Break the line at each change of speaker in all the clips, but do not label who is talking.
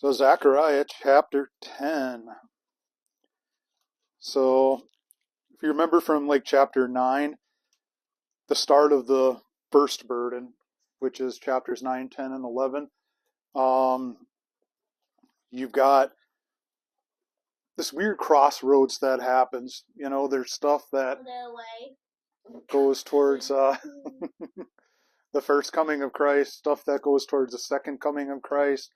So Zechariah chapter 10. So if you remember from like chapter 9, the start of the first burden, which is chapters 9, 10, and 11, you've got this weird crossroads that happens. There's stuff that goes towards the first coming of Christ, stuff that goes towards the second coming of Christ,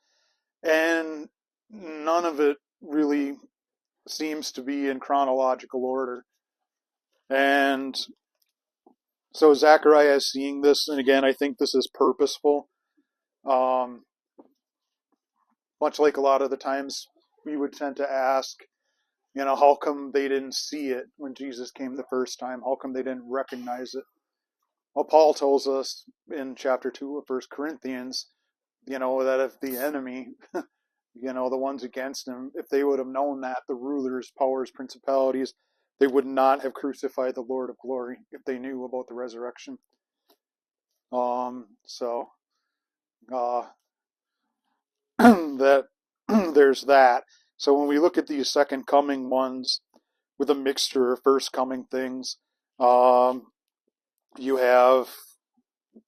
and none of it really seems to be in chronological order. And so Zechariah is seeing this, and again, I think this is purposeful. Much like a lot of the times we would tend to ask, how come they didn't see it when Jesus came the first time? How come they didn't recognize it? Well, Paul tells us in chapter 2 of 1 Corinthians, that if the enemy, the ones against him, if they would have known that, the rulers, powers, principalities, they would not have crucified the Lord of glory if they knew about the resurrection. That there's that. So when we look at these second coming ones with a mixture of first coming things, you have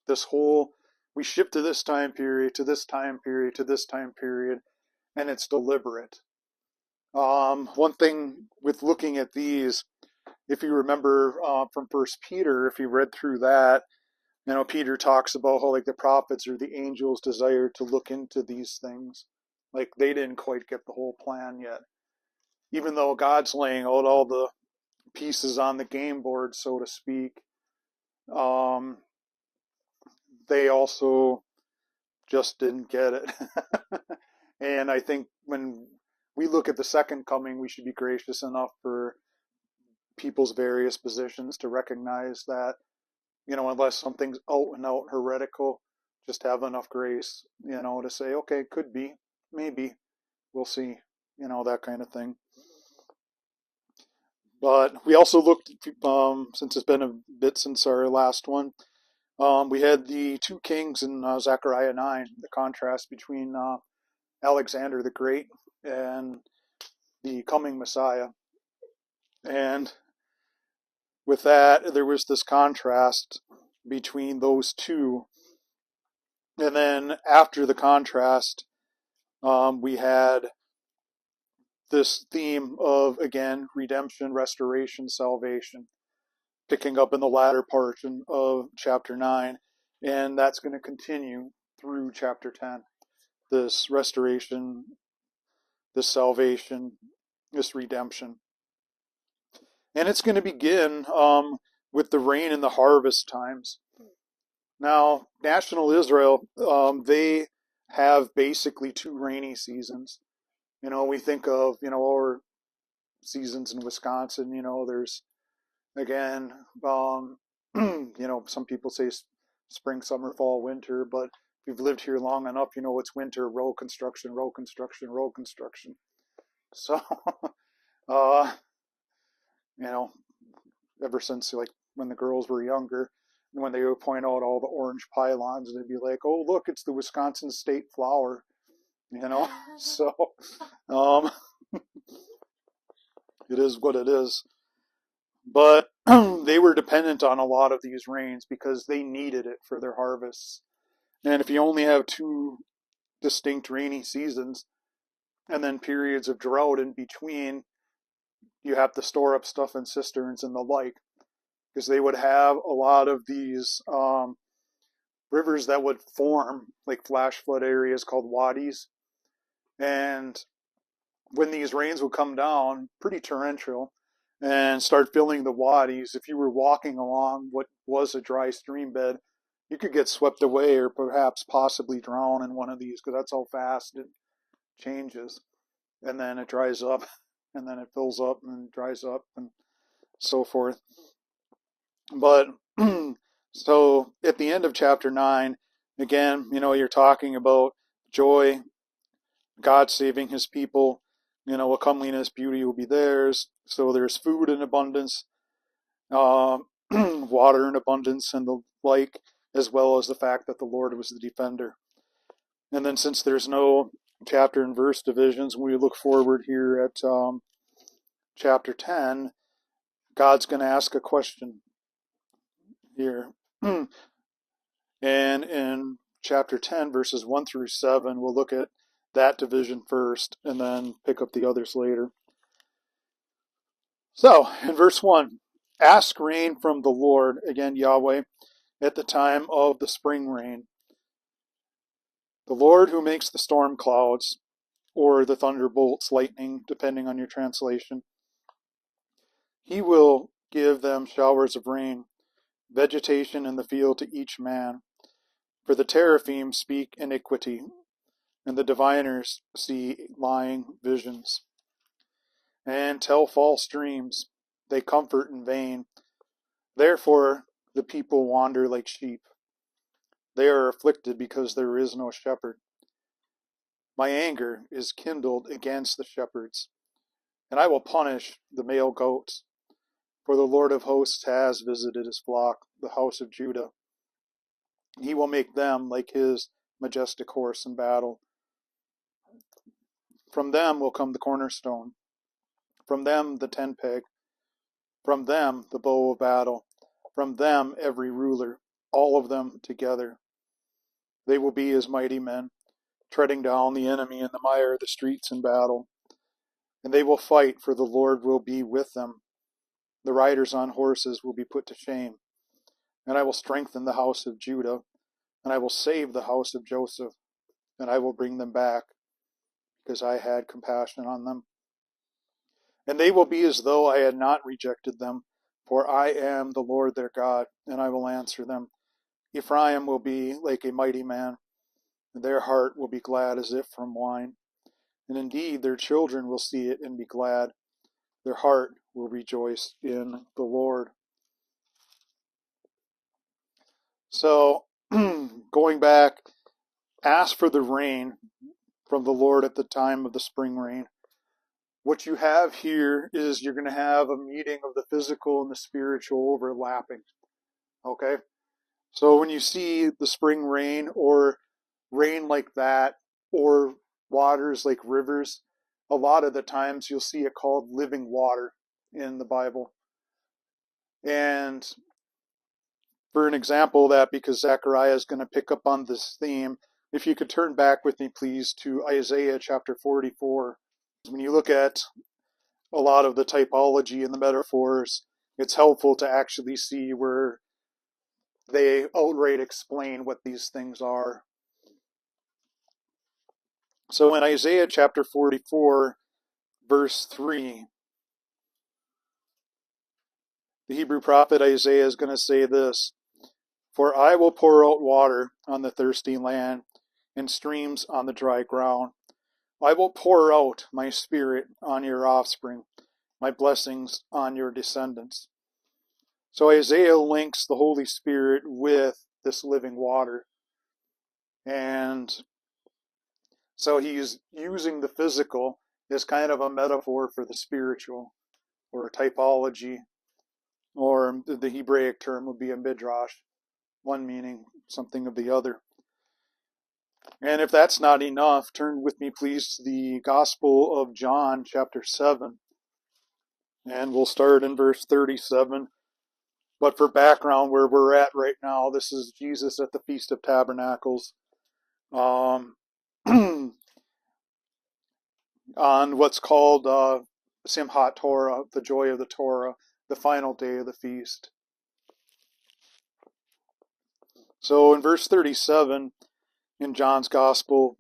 this whole, we shift to this time period, to this time period, to this time period, and it's deliberate. One thing with looking at these, if you remember from First Peter, if you read through that, Peter talks about how like the prophets or the angels desire to look into these things. Like they didn't quite get the whole plan yet. Even though God's laying out all the pieces on the game board, so to speak, they also just didn't get it. And I think when we look at the second coming, we should be gracious enough for people's various positions to recognize that, unless something's out and out heretical, just have enough grace, to say, okay, could be, maybe, we'll see, that kind of thing. But we also looked, since it's been a bit since our last one, we had the two kings in Zechariah 9, the contrast between Alexander the Great and the coming Messiah. And with that, there was this contrast between those two. And then after the contrast, we had this theme of, again, redemption, restoration, salvation, picking up in the latter portion of chapter 9. And that's going to continue through chapter 10. This restoration, this salvation, this redemption. And it's going to begin with the rain and the harvest times. Now, national Israel, they have basically two rainy seasons. We think of, our seasons in Wisconsin, there's, again, some people say spring, summer, fall, winter, but if you've lived here long enough, it's winter, road construction, road construction, road construction. So, ever since like when the girls were younger, when they would point out all the orange pylons, they'd be like, "Oh, look, it's the Wisconsin state flower," So, it is what it is. But they were dependent on a lot of these rains because they needed it for their harvests. And if you only have two distinct rainy seasons and then periods of drought in between, you have to store up stuff in cisterns and the like, because they would have a lot of these rivers that would form like flash flood areas called wadis. And when these rains would come down, pretty torrential, and start filling the wadis, if you were walking along what was a dry stream bed, you could get swept away or perhaps possibly drown in one of these, because that's how fast it changes. And then it dries up, and then it fills up and dries up, and so forth. But so at the end of chapter 9, again, you're talking about joy, God saving his people, a comeliness, beauty will be theirs. So there's food in abundance, water in abundance, and the like, as well as the fact that the Lord was the defender. And then since there's no chapter and verse divisions, when we look forward here at chapter 10, God's going to ask a question here. And in chapter 10, verses 1 through 7, we'll look at that division first and then pick up the others later. So, in verse 1, ask rain from the Lord, again Yahweh, at the time of the spring rain. The Lord who makes the storm clouds, or the thunderbolts, lightning, depending on your translation. He will give them showers of rain, vegetation in the field to each man. For the teraphim speak iniquity, and the diviners see lying visions, and tell false dreams. They comfort in vain. Therefore the people wander like sheep. They are afflicted because there is no shepherd. My anger is kindled against the shepherds, and I will punish the male goats. For the Lord of hosts has visited his flock, the house of Judah. He will make them like his majestic horse in battle. From them will come the cornerstone, from them the ten peg, from them the bow of battle, from them every ruler, all of them together. They will be as mighty men, treading down the enemy in the mire of the streets in battle. And they will fight, for the Lord will be with them. The riders on horses will be put to shame. And I will strengthen the house of Judah, and I will save the house of Joseph, and I will bring them back, because I had compassion on them. And they will be as though I had not rejected them, for I am the Lord their God, and I will answer them. Ephraim will be like a mighty man, and their heart will be glad as if from wine. And indeed their children will see it and be glad. Their heart will rejoice in the Lord. So, going back, ask for the rain from the Lord at the time of the spring rain. What you have here is you're going to have a meeting of the physical and the spiritual overlapping. Okay? So when you see the spring rain or rain like that, or waters like rivers, a lot of the times you'll see it called living water in the Bible. And for an example of that, because Zechariah is going to pick up on this theme, if you could turn back with me, please, to Isaiah chapter 44. When you look at a lot of the typology and the metaphors, it's helpful to actually see where they outright explain what these things are. So in Isaiah chapter 44, verse 3, the Hebrew prophet Isaiah is going to say this: For I will pour out water on the thirsty land and streams on the dry ground. I will pour out my spirit on your offspring, my blessings on your descendants. So Isaiah links the Holy Spirit with this living water. And so he's using the physical as kind of a metaphor for the spiritual, or a typology, or the Hebraic term would be a midrash, one meaning something of the other. And if that's not enough, turn with me please to the Gospel of John chapter 7. And we'll start in verse 37. But for background, where we're at right now, this is Jesus at the Feast of Tabernacles. On what's called Simchat Torah, the joy of the Torah, the final day of the feast. So in verse 37 in John's Gospel,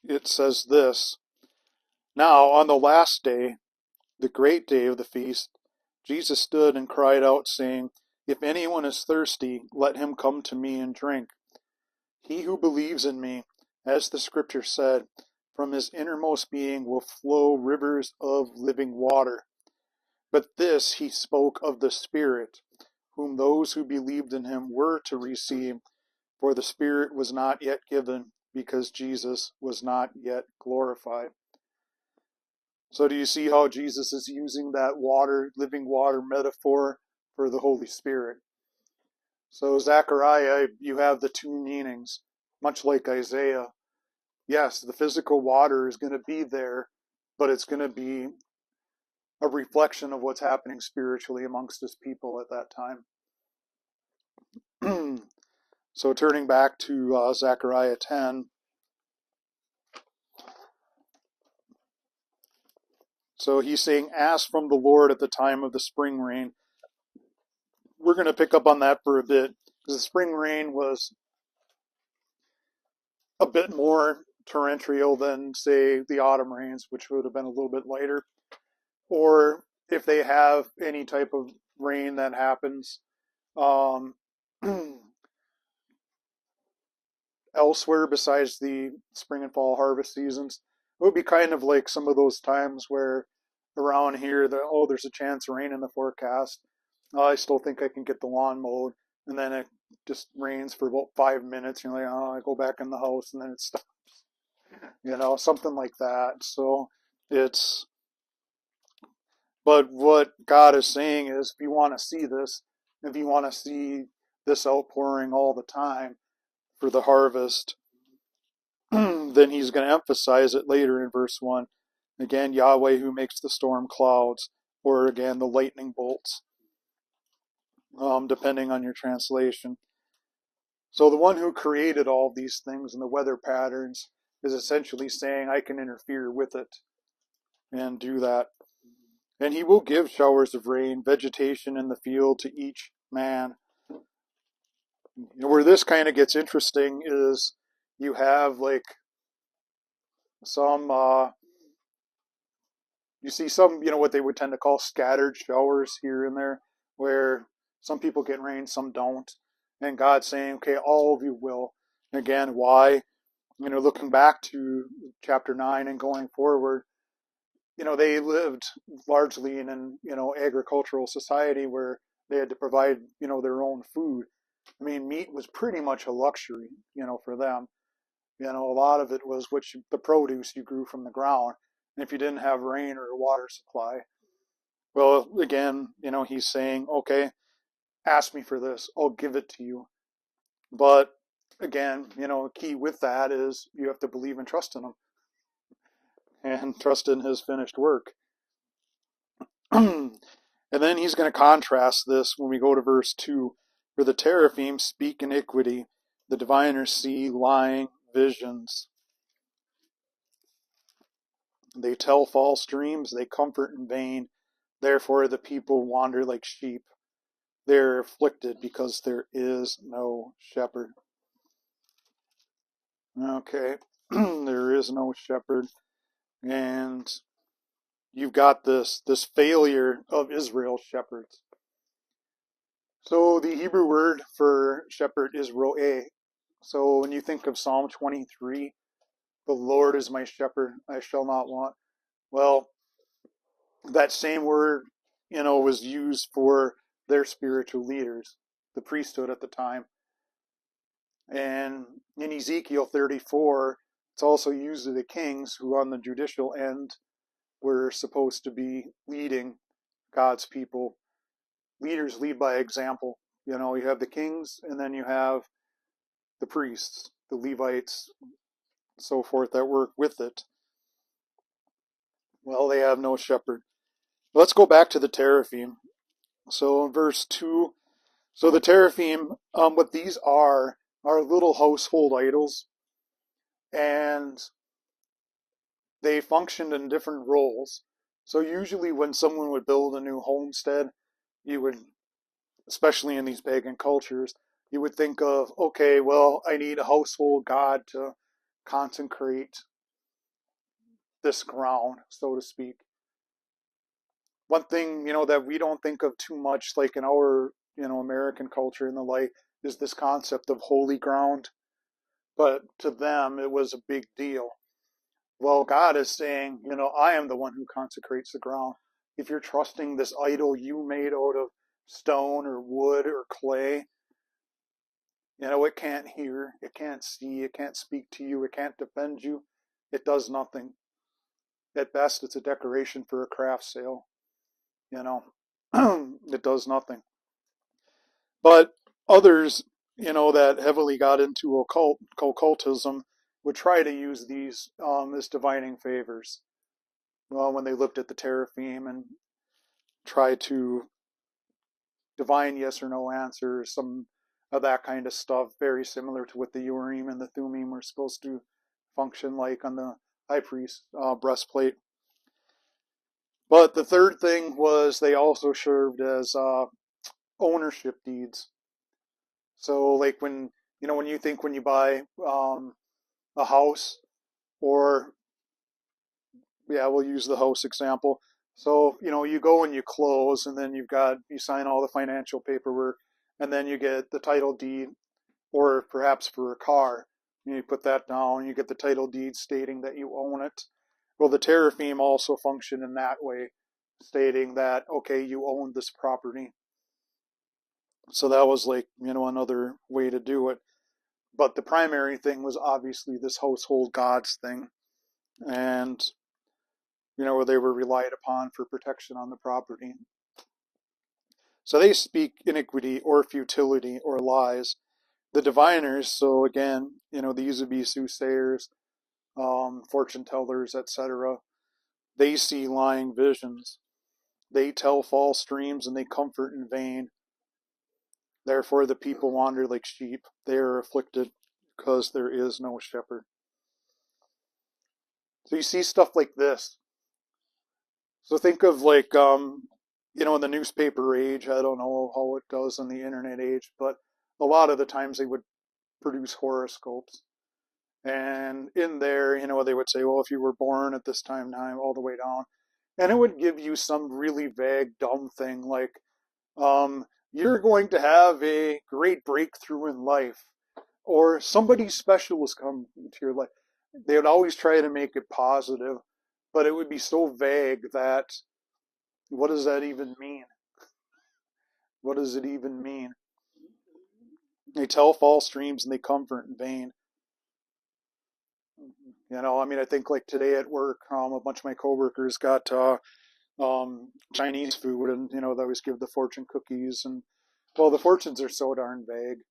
it says this: Now on the last day, the great day of the feast, Jesus stood and cried out, saying, If anyone is thirsty, let him come to me and drink. He who believes in me, as the scripture said, from his innermost being will flow rivers of living water. But this he spoke of the Spirit, whom those who believed in him were to receive, for the Spirit was not yet given, because Jesus was not yet glorified. So do you see how Jesus is using that water, living water metaphor for the Holy Spirit? So Zechariah, you have the two meanings, much like Isaiah. yes, the physical water is going to be there, but it's going to be a reflection of what's happening spiritually amongst his people at that time. So turning back to Zechariah 10, so he's saying, ask from the Lord at the time of the spring rain. We're going to pick up on that for a bit, because the spring rain was a bit more torrential than, say, the autumn rains, which would have been a little bit lighter. Or if they have any type of rain that happens um, elsewhere besides the spring and fall harvest seasons, it would be kind of like some of those times where around here, there's a chance of rain in the forecast. I still think I can get the lawn mowed, and then it just rains for about 5 minutes. You're like, oh, I go back in the house, and then it stops. Something like that. So it's, but what God is saying is, if you want to see this, if you want to see this outpouring all the time for the harvest, then he's going to emphasize it later in verse 1. Again, Yahweh who makes the storm clouds, or again, the lightning bolts, depending on your translation. So the one who created all these things and the weather patterns is essentially saying, I can interfere with it and do that. And he will give showers of rain, vegetation in the field to each man. Where this kind of gets interesting is you have like some, you see some, what they would tend to call scattered showers here and there, where some people get rain, some don't. And God's saying, okay, all of you will. Again, why? Looking back to chapter 9 and going forward, they lived largely in an, agricultural society where they had to provide, their own food. I mean, meat was pretty much a luxury, for them. A lot of it was the produce you grew from the ground. And if you didn't have rain or a water supply, well, again, he's saying, okay, ask me for this, I'll give it to you. But again, key with that is you have to believe and trust in him and trust in his finished work. And then he's going to contrast this when we go to verse 2. For the teraphim speak iniquity, the diviners see lying visions. They tell false dreams, they comfort in vain. Therefore the people wander like sheep. They are afflicted because there is no shepherd. Okay, there is no shepherd. And you've got this failure of Israel's shepherds. So the Hebrew word for shepherd is ro'eh. So when you think of Psalm 23, the Lord is my shepherd, I shall not want. Well, that same word, was used for their spiritual leaders, the priesthood at the time. And in Ezekiel 34, it's also used of the kings who on the judicial end were supposed to be leading God's people. Leaders lead by example. You have the kings, and then you have the priests, the Levites, so forth that work with it. Well, they have no shepherd. Let's go back to the teraphim. So in verse 2, so the teraphim, what these are little household idols, and they functioned in different roles. So usually when someone would build a new homestead, you would, especially in these pagan cultures, you would think of, okay, well, I need a household god to consecrate this ground, so to speak. One thing, that we don't think of too much, like in our, American culture and the like, is this concept of holy ground. But to them, it was a big deal. Well, God is saying, I am the one who consecrates the ground. If you're trusting this idol you made out of stone or wood or clay, it can't hear, it can't see, it can't speak to you, it can't defend you. It does nothing. At best, it's a decoration for a craft sale. It does nothing. But others, that heavily got into occultism would try to use these as divining favors. Well, when they looked at the teraphim and tried to divine yes or no answers, some of that kind of stuff, very similar to what the Urim and the Thummim were supposed to function like on the high priest breastplate. But the third thing was they also served as ownership deeds. So like when you think when you buy a house, or yeah, we'll use the house example. So you go and you close, and then you sign all the financial paperwork, and then you get the title deed, or perhaps for a car, you put that down, you get the title deed stating that you own it. Well, the teraphim also function in that way, stating that, okay, you own this property. So that was like, another way to do it. But the primary thing was obviously this household gods thing. And, where they were relied upon for protection on the property. So they speak iniquity or futility or lies. The diviners, so again, these would be soothsayers, fortune tellers, etc. They see lying visions. They tell false dreams and they comfort in vain. Therefore the people wander like sheep. They are afflicted because there is no shepherd. So you see stuff like this. So think of like, in the newspaper age, I don't know how it does in the internet age, but a lot of the times they would produce horoscopes. And in there, they would say, well, if you were born at this time, all the way down. And it would give you some really vague, dumb thing like, you're going to have a great breakthrough in life, or somebody special has come into your life. They would always try to make it positive, but it would be so vague that what does that even mean? What does it even mean? They tell false dreams and they comfort in vain. I think like today at work, a bunch of my coworkers got Chinese food, and they always give the fortune cookies, and well, the fortunes are so darn vague.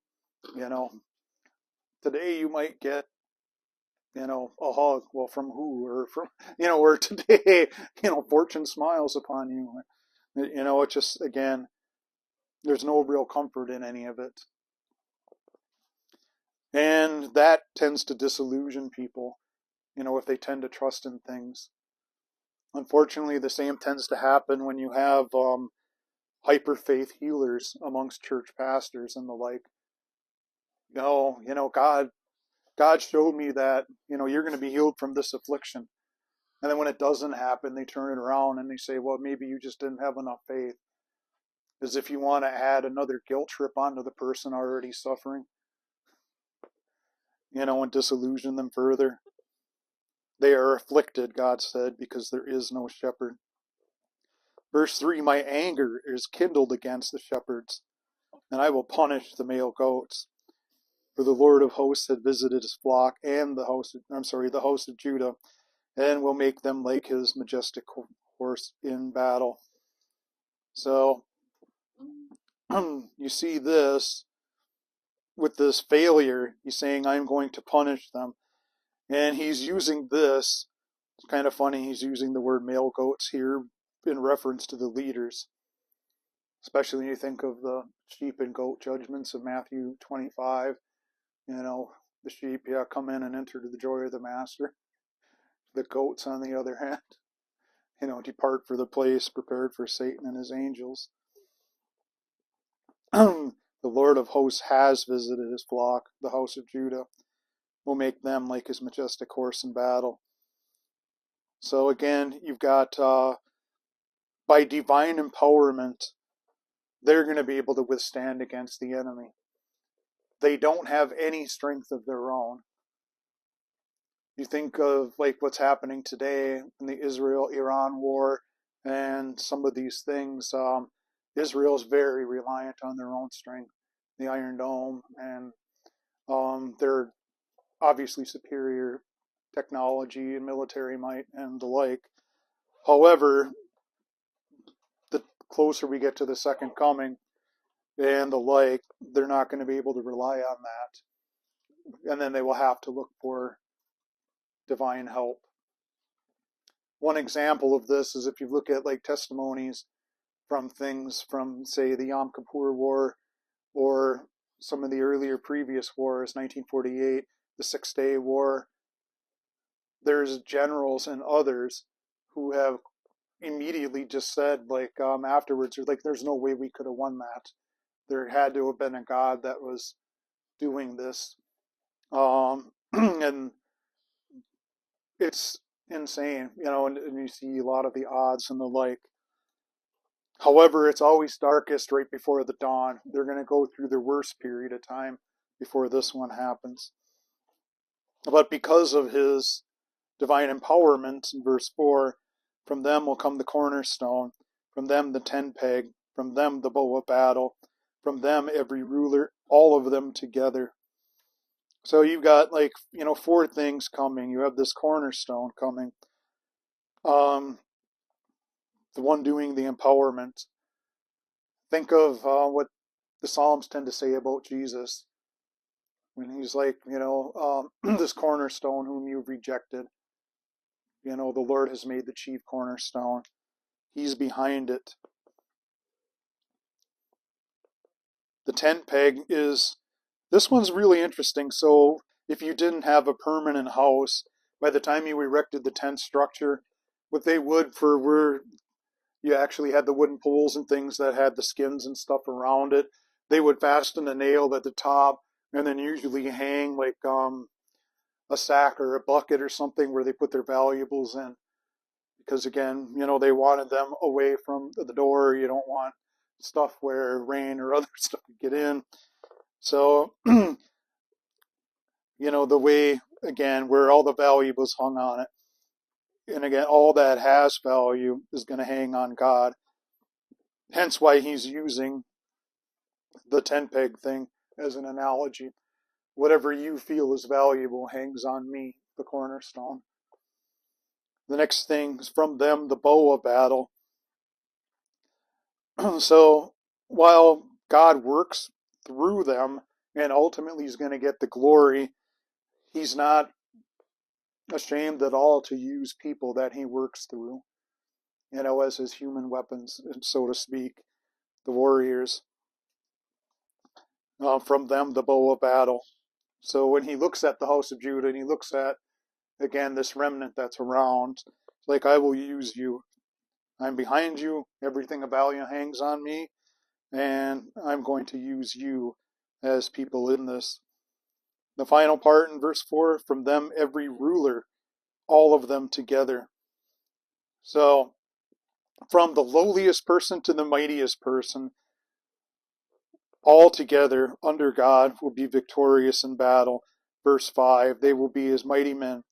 Today you might get a hug. Well, from who, or from or today fortune smiles upon you. It just, again, there's no real comfort in any of it, and that tends to disillusion people. If they tend to trust in things. Unfortunately, the same tends to happen when you have hyper faith healers amongst church pastors and the like. God showed me that you're going to be healed from this affliction, and then when it doesn't happen, they turn it around and they say, well, maybe you just didn't have enough faith, as if you want to add another guilt trip onto the person already suffering, and disillusion them further. They are afflicted, God said, because there is no shepherd. Verse 3, my anger is kindled against the shepherds, and I will punish the male goats. For the Lord of hosts had visited his flock and the host of Judah, and will make them like his majestic horse in battle. So you see this with this failure. He's saying, I'm going to punish them. And he's using this. It's kind of funny. He's using the word male goats here in reference to the leaders. Especially when you think of the sheep and goat judgments of Matthew 25. The sheep, come in and enter to the joy of the master. The goats, on the other hand, depart for the place prepared for Satan and his angels. The Lord of hosts has visited his flock, the house of Judah, will make them like his majestic horse in battle. So again, you've got, by divine empowerment, they're going to be able to withstand against the enemy. They don't have any strength of their own. You think of like what's happening today in the Israel-Iran war and some of these things. Israel is very reliant on their own strength, the Iron Dome, and their obviously superior technology and military might and the like. However, the closer we get to the second coming and the like, they're not going to be able to rely on that. And then they will have to look for divine help. One example of this is if you look at like testimonies from things from, say, the Yom Kippur War or some of the earlier previous wars, 1948, the Six-Day War. There's generals and others who have immediately just said, like, afterwards, like, there's no way we could have won that. There had to have been a God that was doing this. And it's insane, and you see a lot of the odds and the like. However, it's always darkest right before the dawn. They're going to go through their worst period of time before this one happens. But because of his divine empowerment, in verse 4, from them will come the cornerstone, from them the tent peg, from them the bow of battle, from them every ruler, all of them together. So you've got like, four things coming. You have this cornerstone coming. The one doing the empowerment. Think of what the Psalms tend to say about Jesus. When he's like, this cornerstone whom you've rejected. The Lord has made the chief cornerstone. He's behind it. The tent peg this one's really interesting. So if you didn't have a permanent house, by the time you erected the tent structure, what they would for where you actually had the wooden poles and things that had the skins and stuff around it, they would fasten a nail at the top and then usually hang like a sack or a bucket or something where they put their valuables in. Because again, they wanted them away from the door. You don't want stuff where rain or other stuff could get in. So, the way, again, where all the valuables hung on it. And again, all that has value is going to hang on God. Hence why he's using the tent peg thing as an analogy. Whatever you feel is valuable hangs on me, the cornerstone. The next thing is from them, the bow of battle. So while God works through them and ultimately he's going to get the glory, he's not ashamed at all to use people that he works through, as his human weapons, so to speak, the warriors. From them, the bow of battle. So when he looks at the house of Judah and he looks at, again, this remnant that's around, it's like, I will use you. I'm behind you. Everything of value hangs on me. And I'm going to use you as people in this. The final part in verse 4, from them every ruler, all of them together. So, from the lowliest person to the mightiest person, all together under God will be victorious in battle. Verse 5, they will be as mighty men,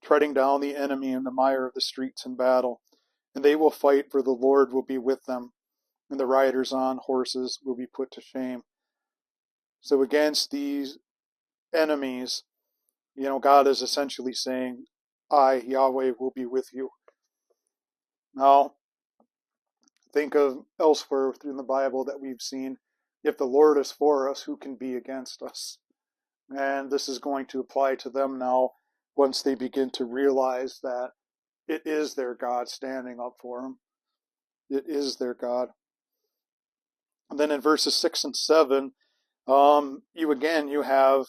treading down the enemy in the mire of the streets in battle. And they will fight, for the Lord will be with them, and the riders on horses will be put to shame. So against these enemies, God is essentially saying, I, Yahweh, will be with you. Now, think of elsewhere in the Bible that we've seen, if the Lord is for us, who can be against us? And this is going to apply to them now once they begin to realize that it is their God standing up for them. It is their God. And then in verses 6 and 7, you have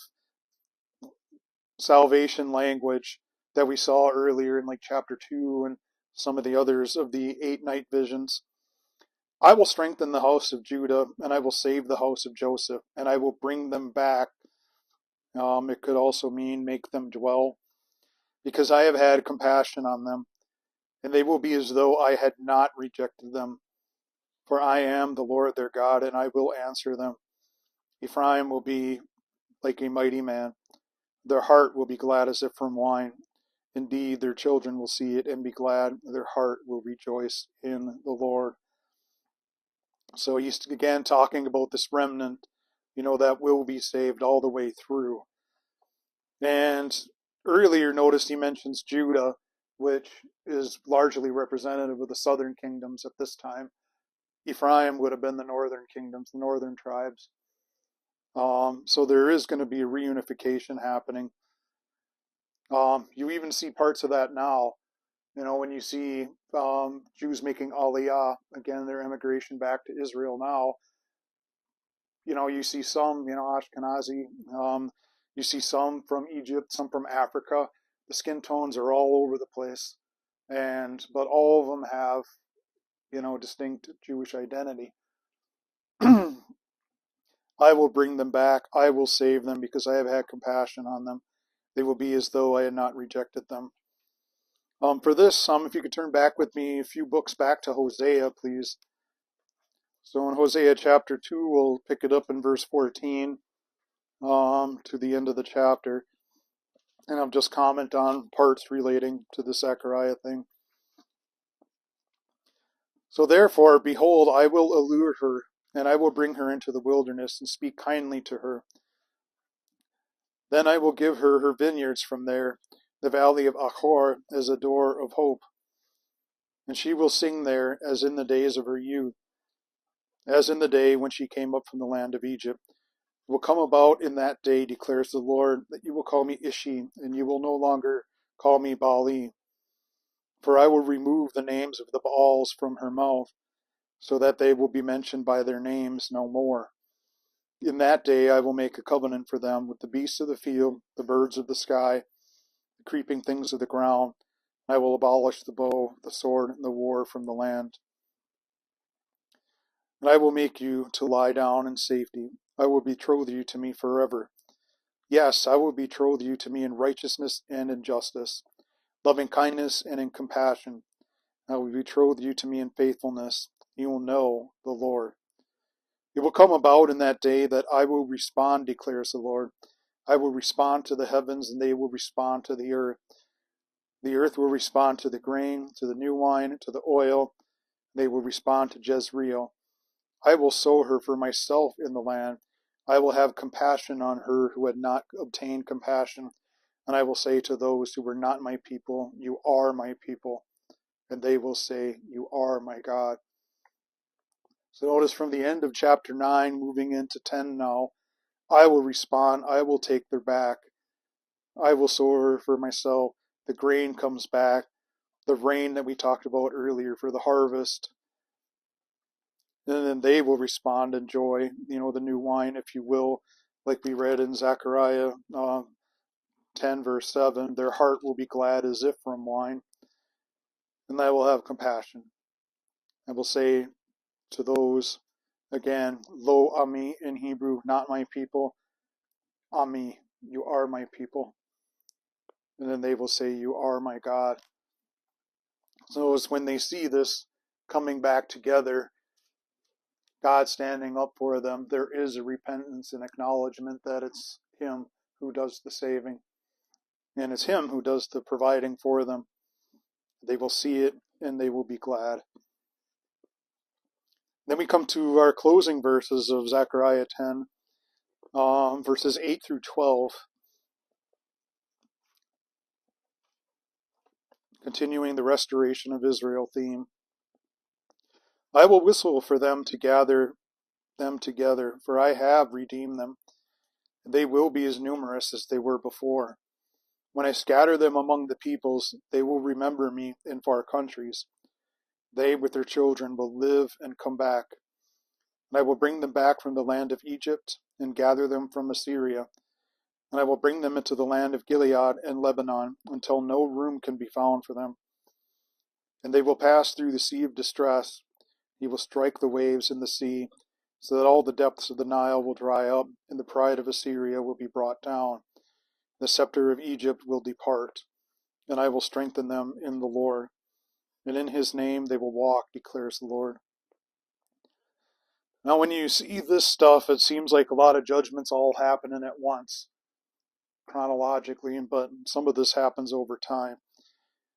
salvation language that we saw earlier in like chapter 2 and some of the others of the 8 night visions. I will strengthen the house of Judah, and I will save the house of Joseph, and I will bring them back. It could also mean make them dwell, because I have had compassion on them, and they will be as though I had not rejected them. For I am the Lord their God, and I will answer them. Ephraim will be like a mighty man. Their heart will be glad as if from wine. Indeed, their children will see it and be glad. Their heart will rejoice in the Lord. So he's again talking about this remnant, that will be saved all the way through. And earlier, notice he mentions Judah, which is largely representative of the southern kingdoms at this time. Ephraim would have been the northern kingdoms, the northern tribes. So there is going to be a reunification happening. You even see parts of that now. When you see Jews making Aliyah, again, their immigration back to Israel now, you see some, Ashkenazi, you see some from Egypt, some from Africa. The skin tones are all over the place, but all of them have, distinct Jewish identity. I will bring them back. I will save them because I have had compassion on them. They will be as though I had not rejected them. For this, if you could turn back with me a few books back to Hosea, please. So in Hosea chapter 2, we'll pick it up in verse 14 to the end of the chapter. And I'll just comment on parts relating to the Zechariah thing. So therefore, behold, I will allure her, and I will bring her into the wilderness and speak kindly to her. Then I will give her her vineyards from there, the valley of Achor as a door of hope. And she will sing there as in the days of her youth, as in the day when she came up from the land of Egypt. It will come about in that day, declares the Lord, that you will call me Ishi, and you will no longer call me Baali. For I will remove the names of the Baals from her mouth, so that they will be mentioned by their names no more. In that day I will make a covenant for them with the beasts of the field, the birds of the sky, the creeping things of the ground. I will abolish the bow, the sword, and the war from the land. And I will make you to lie down in safety. I will betroth you to me forever. Yes, I will betroth you to me in righteousness and in justice, loving kindness and in compassion. I will betroth you to me in faithfulness. You will know the Lord. It will come about in that day that I will respond, declares the Lord. I will respond to the heavens, and they will respond to the earth. The earth will respond to the grain, to the new wine, to the oil. They will respond to Jezreel. I will sow her for myself in the land. I will have compassion on her who had not obtained compassion. And I will say to those who were not my people, you are my people. And they will say, you are my God. So notice from the end of chapter 9, moving into 10 now, I will respond. I will take their back. I will sow her for myself. The grain comes back. The rain that we talked about earlier for the harvest. And then they will respond in joy, the new wine, if you will, like we read in Zechariah 10, verse 7. Their heart will be glad as if from wine. And I will have compassion. I will say to those, again, lo ami in Hebrew, not my people. Ami, you are my people. And then they will say, you are my God. So it's when they see this coming back together, God standing up for them, there is a repentance and acknowledgement that it's Him who does the saving. And it's Him who does the providing for them. They will see it and they will be glad. Then we come to our closing verses of Zechariah 10, verses 8 through 12. Continuing the restoration of Israel theme. I will whistle for them to gather them together, for I have redeemed them. They will be as numerous as they were before. When I scatter them among the peoples, they will remember me in far countries. They with their children will live and come back. And I will bring them back from the land of Egypt and gather them from Assyria. And I will bring them into the land of Gilead and Lebanon until no room can be found for them. And they will pass through the sea of distress. He will strike the waves in the sea, so that all the depths of the Nile will dry up, and the pride of Assyria will be brought down. The scepter of Egypt will depart, and I will strengthen them in the Lord. And in His name they will walk, declares the Lord. Now when you see this stuff, it seems like a lot of judgments all happening at once, chronologically, but some of this happens over time.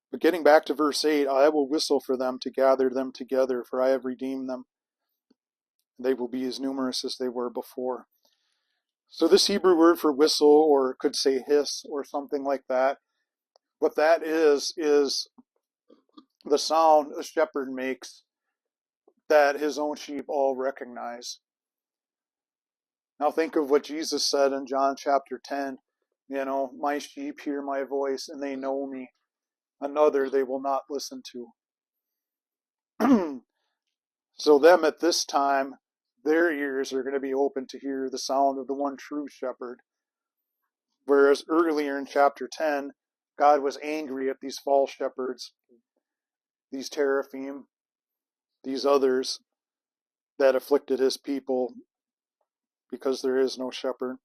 But getting back to verse 8, I will whistle for them to gather them together, for I have redeemed them. They will be as numerous as they were before. So this Hebrew word for whistle, or could say hiss, or something like that, what that is the sound a shepherd makes that his own sheep all recognize. Now think of what Jesus said in John chapter 10. My sheep hear my voice and they know me. Another they will not listen to. So them at this time, their ears are going to be open to hear the sound of the one true shepherd. Whereas earlier in chapter 10, God was angry at these false shepherds, these teraphim, these others that afflicted his people because there is no shepherd.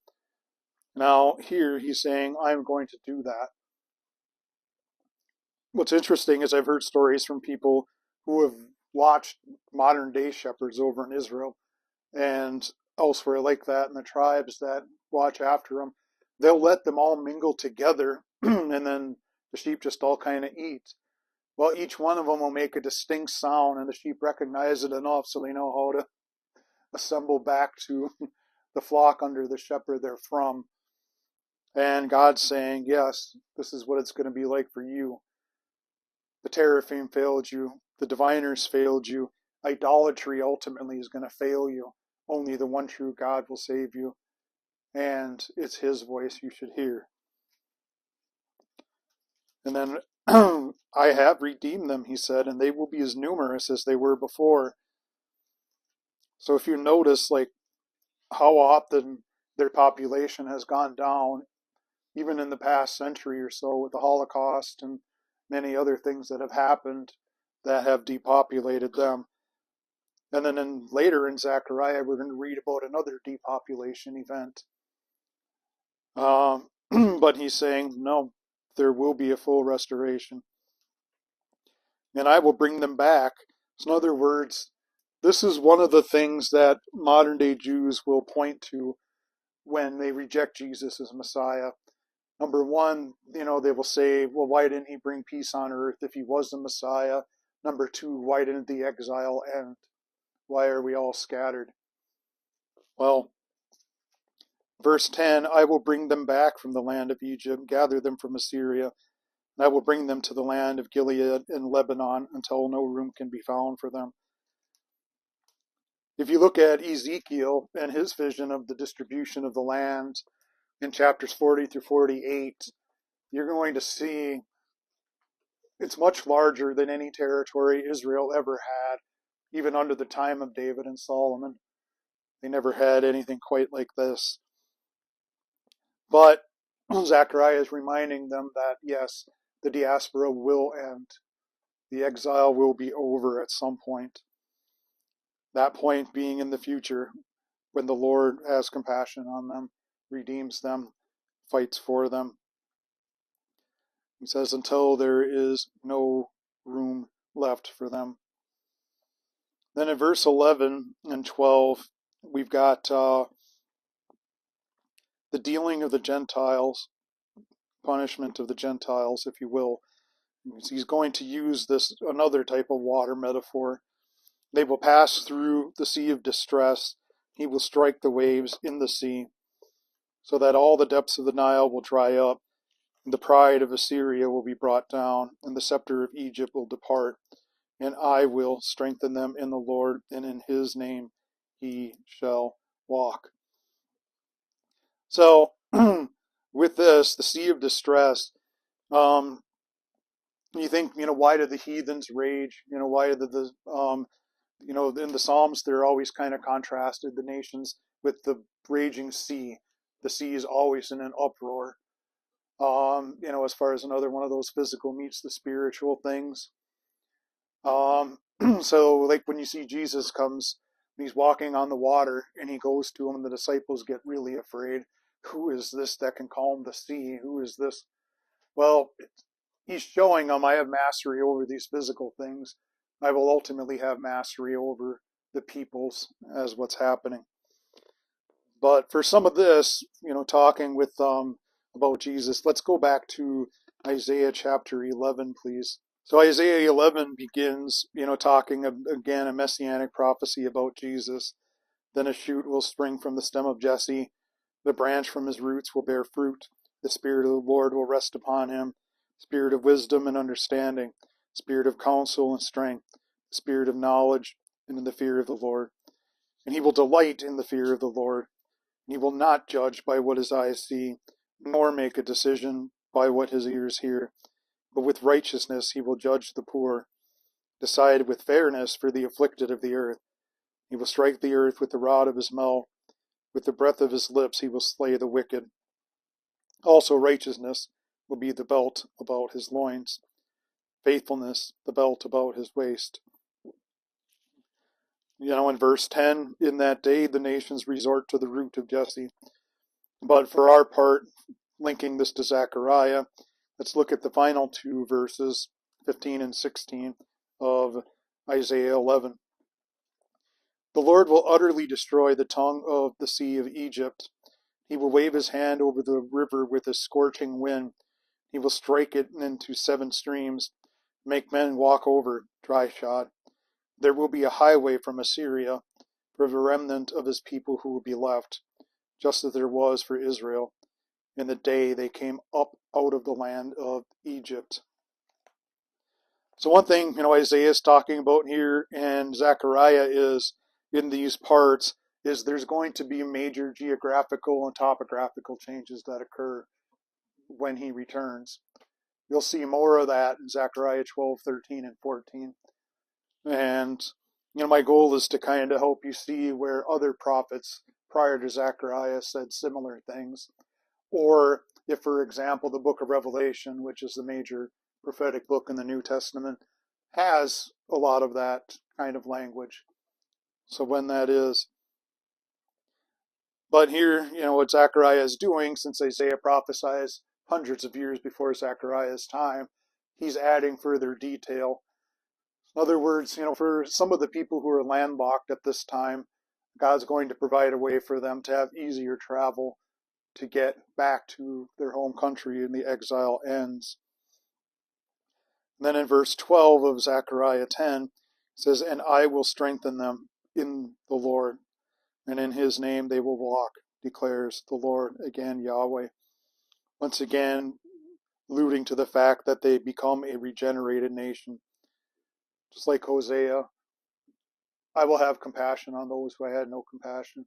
Now, here he's saying, I'm going to do that. What's interesting is I've heard stories from people who have watched modern day shepherds over in Israel and elsewhere like that, and the tribes that watch after them. They'll let them all mingle together, and then the sheep just all kind of eat. Well, each one of them will make a distinct sound, and the sheep recognize it enough so they know how to assemble back to the flock under the shepherd they're from. And God's saying, yes, this is what it's going to be like for you. The teraphim failed you. The diviners failed you. Idolatry ultimately is going to fail you. Only the one true God will save you. And it's his voice you should hear. And then, I have redeemed them, he said, and they will be as numerous as they were before. So if you notice, like, how often their population has gone down, even in the past century or so, with the Holocaust and many other things that have happened that have depopulated them. And then later in Zechariah, we're going to read about another depopulation event. But he's saying, no, there will be a full restoration. And I will bring them back. So in other words, this is one of the things that modern day Jews will point to when they reject Jesus as Messiah. Number one, they will say, well, why didn't he bring peace on earth if he was the Messiah? Number two, why didn't the exile end? Why are we all scattered? Well, verse 10, I will bring them back from the land of Egypt, gather them from Assyria, and I will bring them to the land of Gilead and Lebanon until no room can be found for them. If you look at Ezekiel and his vision of the distribution of the land in chapters 40 through 48, you're going to see it's much larger than any territory Israel ever had, even under the time of David and Solomon. They never had anything quite like this. But Zechariah is reminding them that, yes, the diaspora will end. The exile will be over at some point. That point being in the future, when the Lord has compassion on them, redeems them, fights for them. He says, until there is no room left for them. Then in verse 11 and 12, we've got the dealing of the Gentiles, punishment of the Gentiles, if you will. He's going to use this another type of water metaphor. They will pass through the sea of distress. He will strike the waves in the sea, so that all the depths of the Nile will dry up. And the pride of Assyria will be brought down, and the scepter of Egypt will depart. And I will strengthen them in the Lord, and in his name he shall walk. So, with this, the sea of distress, you think, why did the heathens rage? Why did in the Psalms, they're always kind of contrasted, the nations, with the raging sea. The sea is always in an uproar. As far as another one of those physical meets the spiritual things. So like when you see Jesus comes, he's walking on the water and he goes to him and the disciples get really afraid. Who is this that can calm the sea? Who is this? Well, he's showing them, I have mastery over these physical things. I will ultimately have mastery over the peoples as what's happening. But for some of this, talking with about Jesus, let's go back to Isaiah chapter 11, please. So Isaiah 11 begins, talking again a messianic prophecy about Jesus. Then a shoot will spring from the stem of Jesse. The branch from his roots will bear fruit. The Spirit of the Lord will rest upon him. Spirit of wisdom and understanding. Spirit of counsel and strength. Spirit of knowledge and in the fear of the Lord. And he will delight in the fear of the Lord. And he will not judge by what his eyes see, nor make a decision by what his ears hear. But with righteousness he will judge the poor, decide with fairness for the afflicted of the earth. He will strike the earth with the rod of his mouth. With the breath of his lips he will slay the wicked. Also righteousness will be the belt about his loins, faithfulness the belt about his waist. In verse 10, in that day the nations resort to the root of Jesse. But for our part, linking this to Zechariah, let's look at the final two verses, 15 and 16 of Isaiah 11. The Lord will utterly destroy the tongue of the sea of Egypt. He will wave his hand over the river with a scorching wind. He will strike it into 7 streams, make men walk over dry shod. There will be a highway from Assyria for the remnant of his people who will be left, just as there was for Israel in the day they came up out of the land of Egypt. So one thing, Isaiah is talking about here and Zechariah is in these parts is there's going to be major geographical and topographical changes that occur when he returns. You'll see more of that in Zechariah 12, 13, and 14. And, my goal is to kind of help you see where other prophets prior to Zechariah said similar things. Or if, for example, the book of Revelation, which is the major prophetic book in the New Testament, has a lot of that kind of language. So when that is. But here, what Zechariah is doing, since Isaiah prophesies hundreds of years before Zechariah's time, he's adding further detail. In other words, for some of the people who are landlocked at this time, God's going to provide a way for them to have easier travel to get back to their home country and the exile ends. And then in verse 12 of Zechariah 10, it says, and I will strengthen them in the Lord, and in his name they will walk, declares the Lord, again Yahweh. Once again, alluding to the fact that they become a regenerated nation. Just like Hosea, I will have compassion on those who I had no compassion.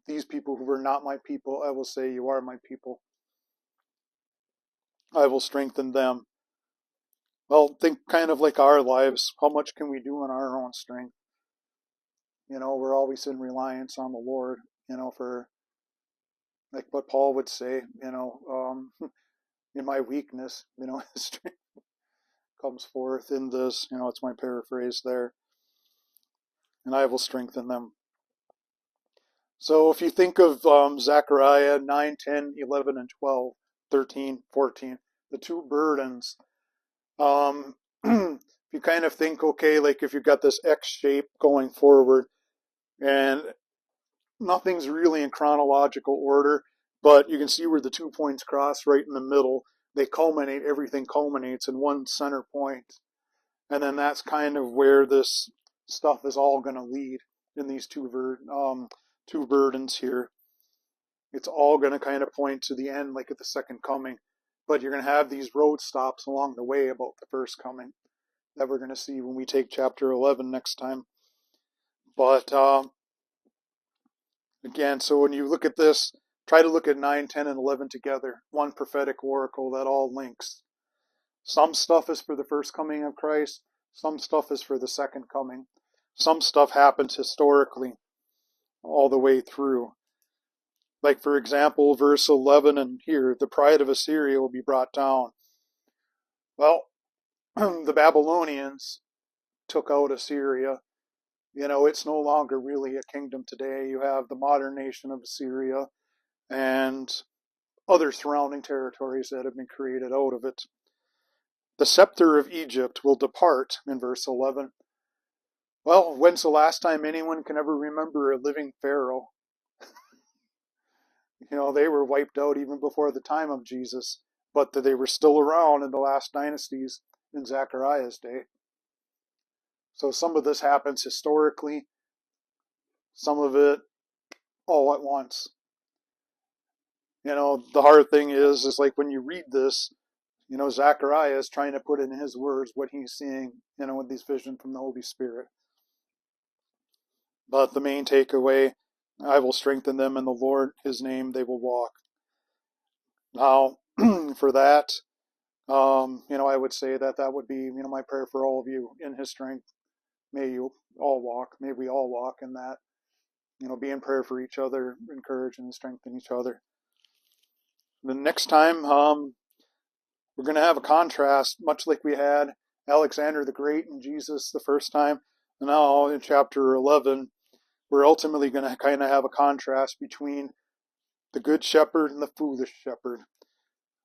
These people who were not my people, I will say, you are my people. I will strengthen them. Well, think kind of like our lives. How much can we do in our own strength? We're always in reliance on the Lord, for like what Paul would say, in my weakness, his strength comes forth in this, it's my paraphrase there. And I will strengthen them. So if you think of Zechariah 9, 10, 11, and 12, 13, 14, the two burdens, if you kind of think, okay, like if you've got this X shape going forward and nothing's really in chronological order, but you can see where the 2 points cross right in the middle. They culminate, everything culminates in one center point. And then that's kind of where this stuff is all going to lead in these two burdens here. It's all going to kind of point to the end, like at the second coming. But you're going to have these road stops along the way about the first coming that we're going to see when we take chapter 11 next time. But again, so when you look at this, try to look at 9, 10, and 11 together. One prophetic oracle that all links. Some stuff is for the first coming of Christ. Some stuff is for the second coming. Some stuff happens historically all the way through. Like, for example, verse 11 and here, the pride of Assyria will be brought down. Well, the Babylonians took out Assyria. It's no longer really a kingdom today. You have the modern nation of Assyria and other surrounding territories that have been created out of it. The scepter of Egypt will depart, in verse 11. Well, when's the last time anyone can ever remember a living pharaoh? They were wiped out even before the time of Jesus, but they were still around in the last dynasties in Zechariah's day. So some of this happens historically, some of it all at once. The hard thing is like when you read this, Zechariah is trying to put in his words what he's seeing, with these visions from the Holy Spirit. But the main takeaway, I will strengthen them in the Lord, his name they will walk. Now, for that, I would say that would be, my prayer for all of you in His strength. May we all walk in that, be in prayer for each other, encourage and strengthen each other. The next time, we're going to have a contrast, much like we had Alexander the Great and Jesus the first time. And now in chapter 11, we're ultimately going to kind of have a contrast between the good shepherd and the foolish shepherd,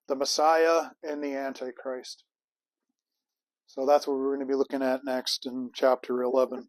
the Messiah and the Antichrist. So that's what we're going to be looking at next in chapter 11.